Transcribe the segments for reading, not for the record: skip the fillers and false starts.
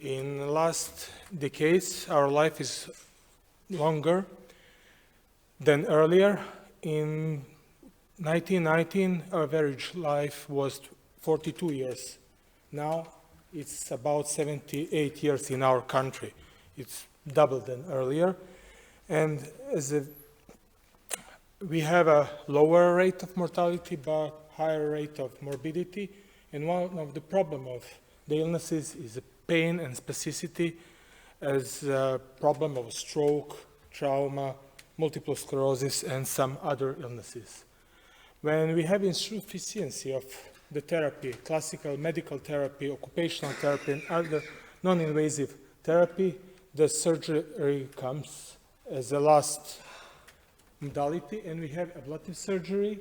In the last decades, our life is longer than earlier. In 1919, our average life was 42 years. Now, it's about 78 years in our country. It's double than earlier. And we have a lower rate of mortality, but higher rate of morbidity. And one of the problem of the illnesses is pain and spasticity, as a problem of stroke, trauma, multiple sclerosis, and some other illnesses. When we have insufficiency of the therapy, classical medical therapy, occupational therapy, and other non-invasive therapy, the surgery comes as a last modality, and we have ablative surgery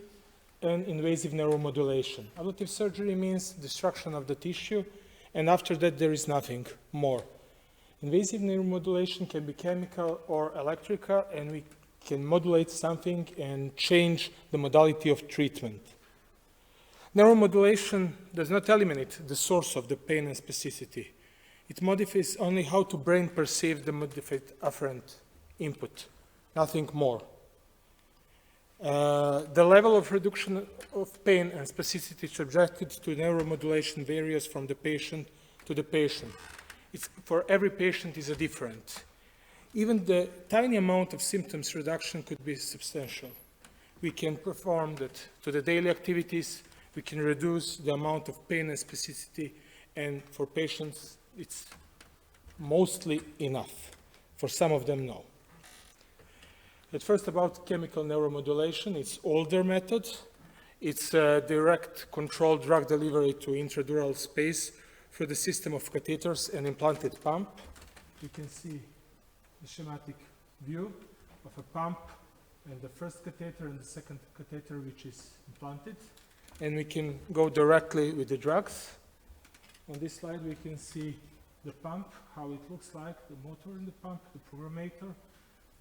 and invasive neuromodulation. Ablative surgery means destruction of the tissue, and after that there is nothing more. Invasive neuromodulation can be chemical or electrical, and we can modulate something and change the modality of treatment. Neuromodulation does not eliminate the source of the pain and spasticity. It modifies only how the brain perceives the modified afferent input, nothing more. The level of reduction of pain and spasticity subjected to neuromodulation varies from the patient to the patient. For every patient is different. Even the tiny amount of symptoms reduction could be substantial. We can perform that to the daily activities. We can reduce the amount of pain and spasticity, and for patients, it's mostly enough. For some of them, no. At first, about chemical neuromodulation, it's older method. It's a direct controlled drug delivery to intradural space through the system of catheters and implanted pump. You can see the schematic view of a pump and the first catheter and the second catheter, which is implanted. And we can go directly with the drugs. On this slide, we can see the pump, how it looks like, the motor in the pump, the programmator,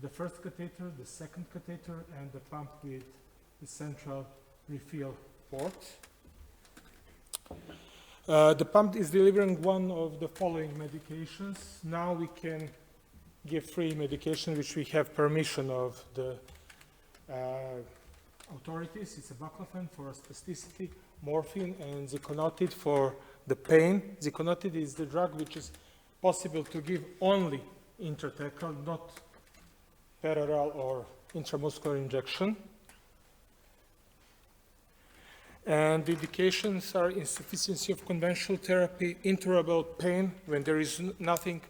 the first catheter, the second catheter, and the pump with the central refill port. The pump is delivering one of the following medications. Now we can give 3 medications which we have permission of the authorities. It's a baclofen for spasticity, morphine, and ziconotide for the pain. Ziconotide is the drug which is possible to give only intrathecal, not peroral or intramuscular injection. And the indications are insufficiency of conventional therapy, intolerable pain when there is nothing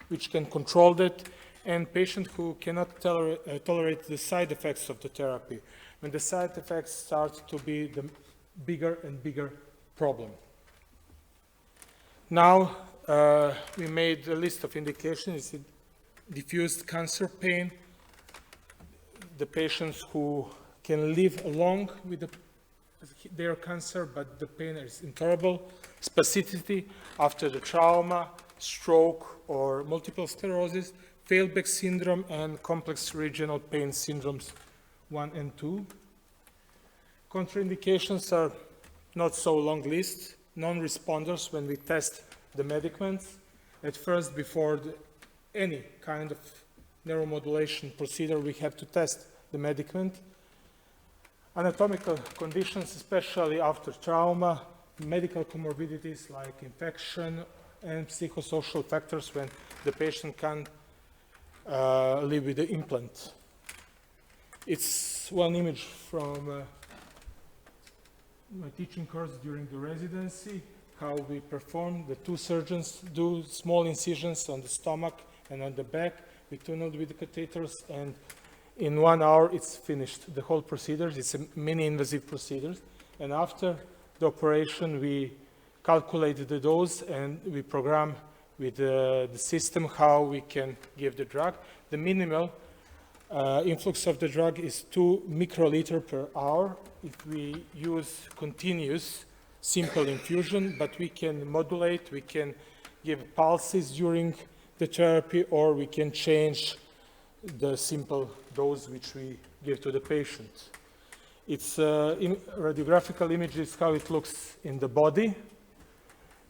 which can control that, and patients who cannot tolerate the side effects of the therapy, when the side effects start to be the bigger and bigger problem. Now, we made a list of indications. It's diffused cancer pain, the patients who can live along with their cancer, but the pain is intolerable, spasticity after the trauma, stroke, or multiple sclerosis, Fehlbeck syndrome, and complex regional pain syndromes 1 and 2. Contraindications are not so long list. Non-responders when we test the medicaments. At first, before any kind of neuromodulation procedure, we have to test the medicament. Anatomical conditions, especially after trauma, medical comorbidities like infection, and psychosocial factors when the patient can't live with the implant. It's one image from my teaching course during the residency, how we perform. The 2 surgeons do small incisions on the stomach and on the back. We tunneled with the catheters, and in 1 hour it's finished, the whole procedure. It's a mini-invasive procedure. And after the operation, we calculated the dose and we program with the system how we can give the drug. The minimal influx of the drug is 2 microliter per hour. If we use continuous simple infusion, but we can modulate, we can give pulses during the therapy, or we can change the simple dose which we give to the patient. It's in radiographical images how it looks in the body.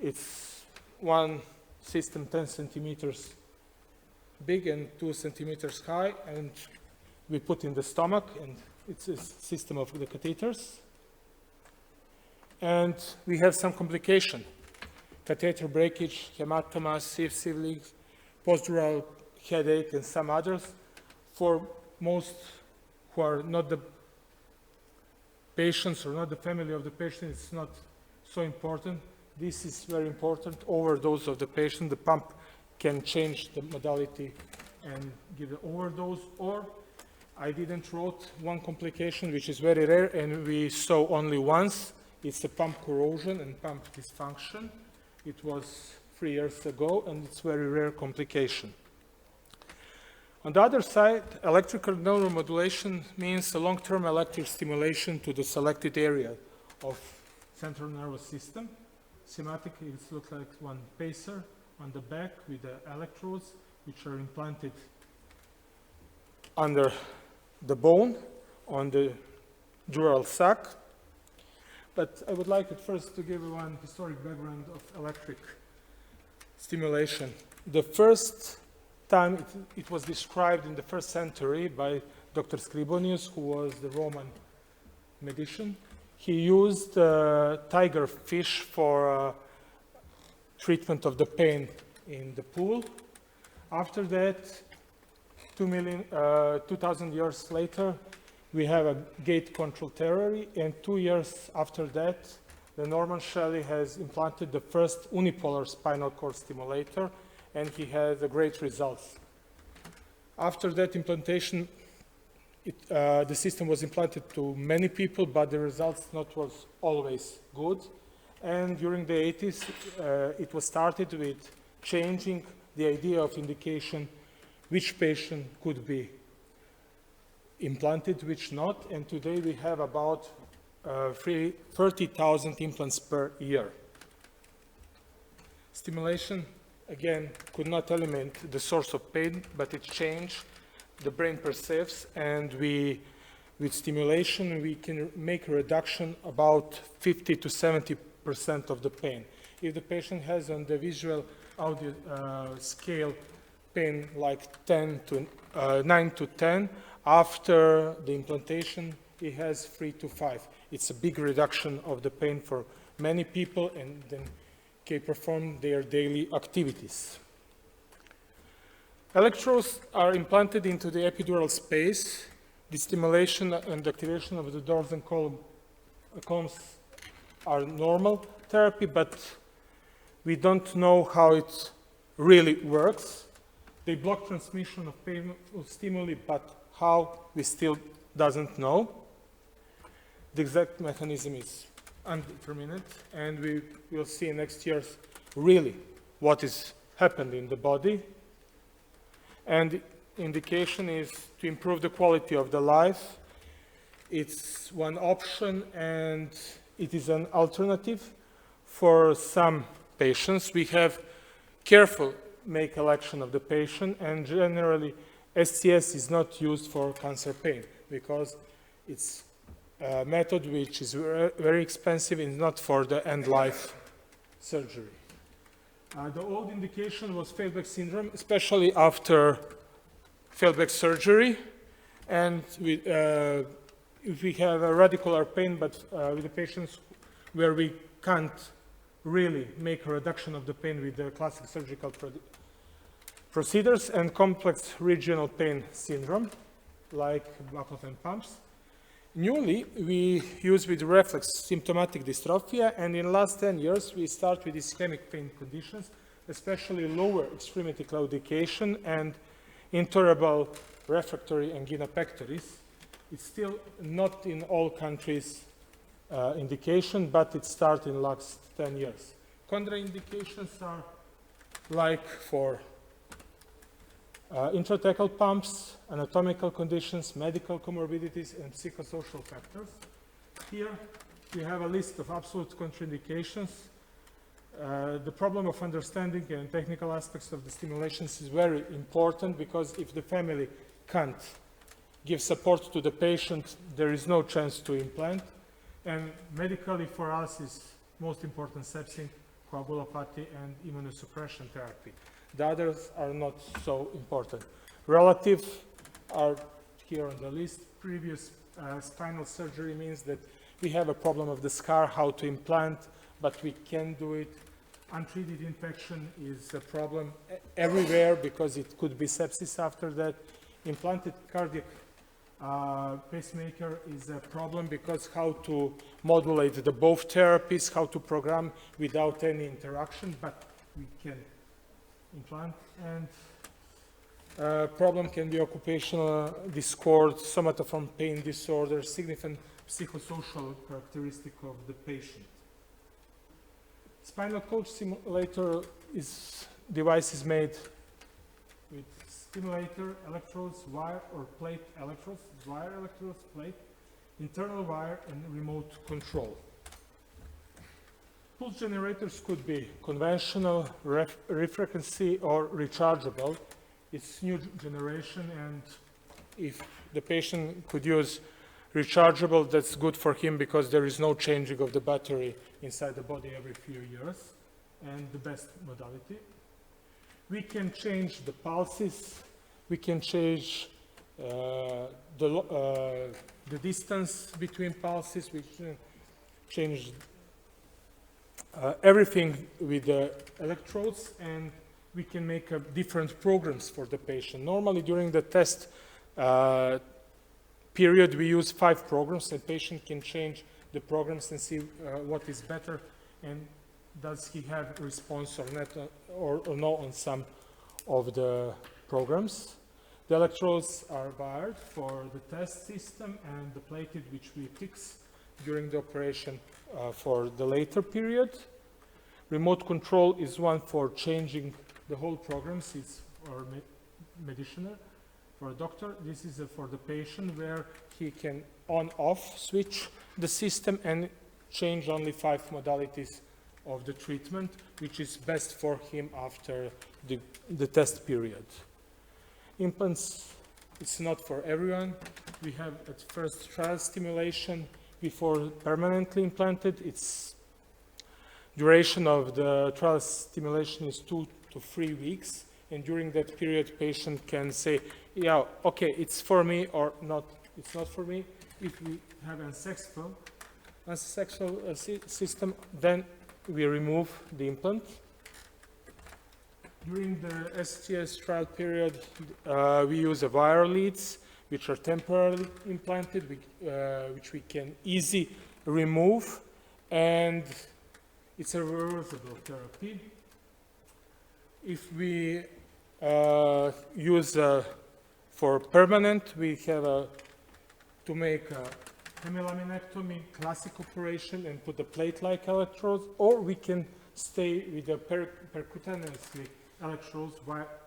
It's one system 10 centimeters big and 2 centimeters high, and we put in the stomach, and it's a system of the catheters. And we have some complication: catheter breakage, hematoma, sieve leaks, postural headache, and some others. For most who are not the patients or not the family of the patient, it's not so important. This is very important. Overdose of the patient, the pump can change the modality and give an overdose. Or I didn't wrote one complication which is very rare and we saw only once. It's a pump corrosion and pump dysfunction. It was 3 years ago and it's a very rare complication. On the other side, electrical neuromodulation means a long-term electric stimulation to the selected area of central nervous system. Schematically, it looks like one pacer on the back with the electrodes which are implanted under the bone on the dural sac. But I would like at first to give one historic background of electric stimulation. The first time it was described in the 1st century by Dr. Scribonius, who was the Roman medicine. He used tiger fish for treatment of the pain in the pool. After that, 2,000 years later, we have a gate control theory, and 2 years after that, the Norman Shelley has implanted the first unipolar spinal cord stimulator, and he had great results. After that implantation, the system was implanted to many people, but the results not was always good. And during the 80s, it was started with changing the idea of indication, which patient could be implanted, which not. And today we have about 30,000 implants per year. Stimulation, again, could not eliminate the source of pain, but it changed the brain perceives, and with stimulation, we can make a reduction about 50 to 70% of the pain. If the patient has on the visual audio scale pain like 9 to 10, after the implantation, he has 3 to 5. It's a big reduction of the pain for many people, and then can perform their daily activities. Electrodes are implanted into the epidural space. The stimulation and activation of the doors and columns are normal therapy, but we don't know how it really works. They block transmission of painful stimuli, but how, we still doesn't know. The exact mechanism is undetermined, and we will see next year really what is happened in the body. And the indication is to improve the quality of the life. It's one option, and it is an alternative for some patients. We have careful make election of the patient, and generally SCS is not used for cancer pain because it's a method which is very expensive and not for the end-life surgery. The old indication was Feldbeck syndrome, especially after Feldbeck surgery. And if we have a radicular pain, but with the patients where we can't really make a reduction of the pain with the classic surgical procedures, and complex regional pain syndrome, like baclofen pumps. Newly, we use with reflex symptomatic dystrophia, and in the last 10 years, we start with ischemic pain conditions, especially lower extremity claudication and intolerable refractory angina pectoris. It's still not in all countries indication, but it started in the last 10 years. Contraindications are like for intrathecal pumps, anatomical conditions, medical comorbidities, and psychosocial factors. Here we have a list of absolute contraindications. The problem of understanding and technical aspects of the stimulations is very important, because if the family can't give support to the patient, there is no chance to implant. And medically for us is most important sepsis coagulopathy, and immunosuppression therapy. The others are not so important. Relative are here on the list. Previous spinal surgery means that we have a problem of the scar, how to implant, but we can do it. Untreated infection is a problem everywhere because it could be sepsis after that. Implanted cardiac pacemaker is a problem because how to modulate the both therapies, how to program without any interaction, but we can implant. And problem can be occupational discord, somatoform pain disorder, significant psychosocial characteristic of the patient. Spinal cord stimulator device is made with stimulator, electrodes, wire or plate electrodes, wire electrodes, plate, internal wire, and remote control. Pulse generators could be conventional, refrequency, or rechargeable. It's new generation, and if the patient could use rechargeable, that's good for him because there is no changing of the battery inside the body every few years, and the best modality. We can change the pulses, we can change the distance between pulses, we can change everything with the electrodes, and we can make different programs for the patient. Normally during the test period we use 5 programs, and patient can change the programs and see what is better and does he have a response or not, or no on some of the programs. The electrodes are wired for the test system, and the plated which we fix during the operation for the later period. Remote control is one for changing the whole programs. It's for medicinal, for a doctor. This is for the patient where he can on-off switch the system and change only 5 modalities of the treatment, which is best for him after the test period. Implants, it's not for everyone. We have at first trial stimulation before permanently implanted. Its duration of the trial stimulation is 2 to 3 weeks, and during that period patient can say, yeah, okay, it's for me, or not, it's not for me. If we have an unsuccessful system, then we remove the implant. During the STS trial period, we use a wire leads, which are temporarily implanted, which we can easily remove, and it's a reversible therapy. If we use for permanent, we have to make a hemilaminectomy, classic operation, and put the plate-like electrodes, or we can stay with the percutaneously electrodes,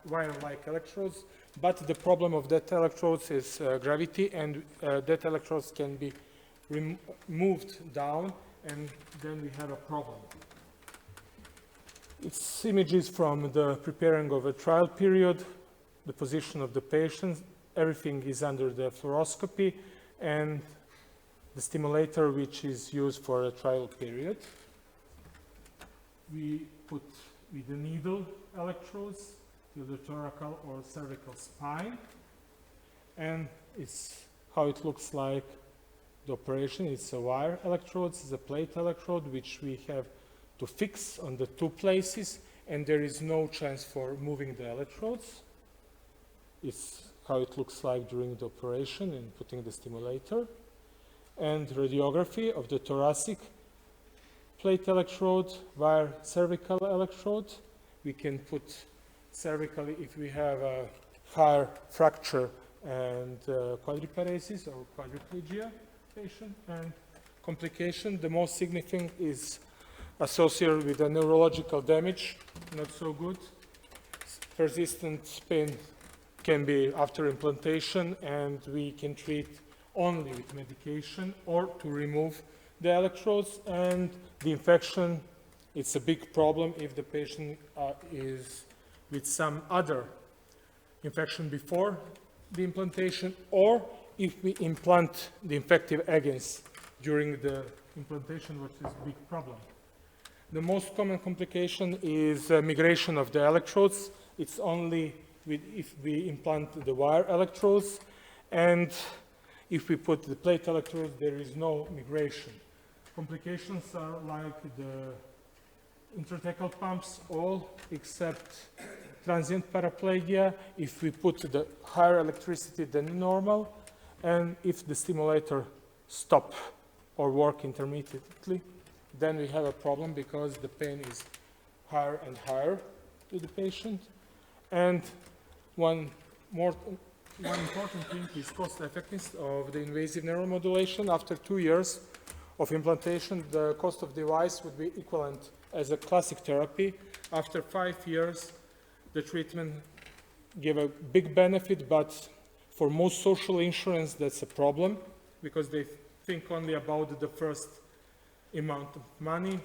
wire-like electrodes, but the problem of that electrodes is gravity, and that electrodes can be moved down, and then we have a problem. It's images from the preparing of a trial period, the position of the patient, everything is under the fluoroscopy, and the stimulator which is used for a trial period. We put with the needle electrodes to the thoracal or cervical spine, and it's how it looks like the operation. It's a wire electrodes, it's a plate electrode which we have to fix on the 2 places, and there is no chance for moving the electrodes. It's how it looks like during the operation and putting the stimulator. And radiography of the thoracic plate electrode, wire cervical electrode. We can put cervically if we have a higher fracture and quadriparesis or quadriplegia patient. And complication, the most significant is associated with a neurological damage, not so good. Persistent pain can be after implantation, and we can treat only with medication or to remove the electrodes. And the infection, it's a big problem if the patient is with some other infection before the implantation, or if we implant the infective agents during the implantation, which is a big problem. The most common complication is migration of the electrodes. It's only if we implant the wire electrodes, and if we put the plate electrodes, there is no migration. Complications are like the intrathecal pumps, all except transient paraplegia, if we put the higher electricity than normal, and if the stimulator stop or work intermittently, then we have a problem because the pain is higher and higher to the patient. And one important thing is cost effectiveness of the invasive neuromodulation. After 2 years of implantation, the cost of device would be equivalent as a classic therapy. After 5 years, the treatment gave a big benefit, but for most social insurance, that's a problem because they think only about the first amount of money.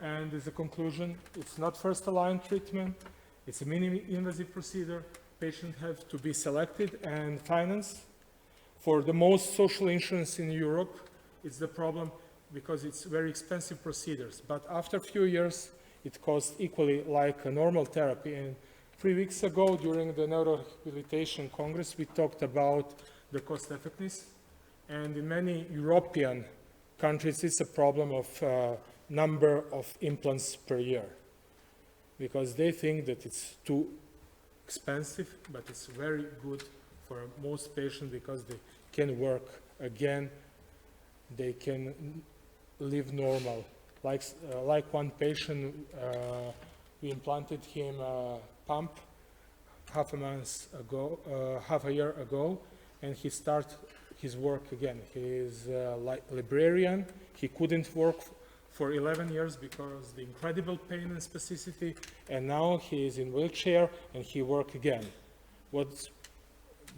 And as a conclusion, it's not first-line treatment. It's a minimally invasive procedure. Patients have to be selected and financed. For the most social insurance in Europe, it's the problem because it's very expensive procedures. But after a few years, it costs equally like a normal therapy. And 3 weeks ago, during the Neurorehabilitation Congress, we talked about the cost effectiveness. And in many European countries, it's a problem of number of implants per year, because they think that it's too expensive, but it's very good for most patients because they can work again, they can live normal. Like one patient, we implanted him a pump half a year ago, and he started his work again. He is a librarian. He couldn't work for 11 years because the incredible pain and spasticity, and now he is in wheelchair and he works again. What's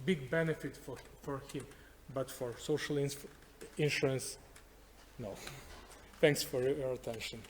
big benefit for him, but for social insurance, no. Thanks for your attention.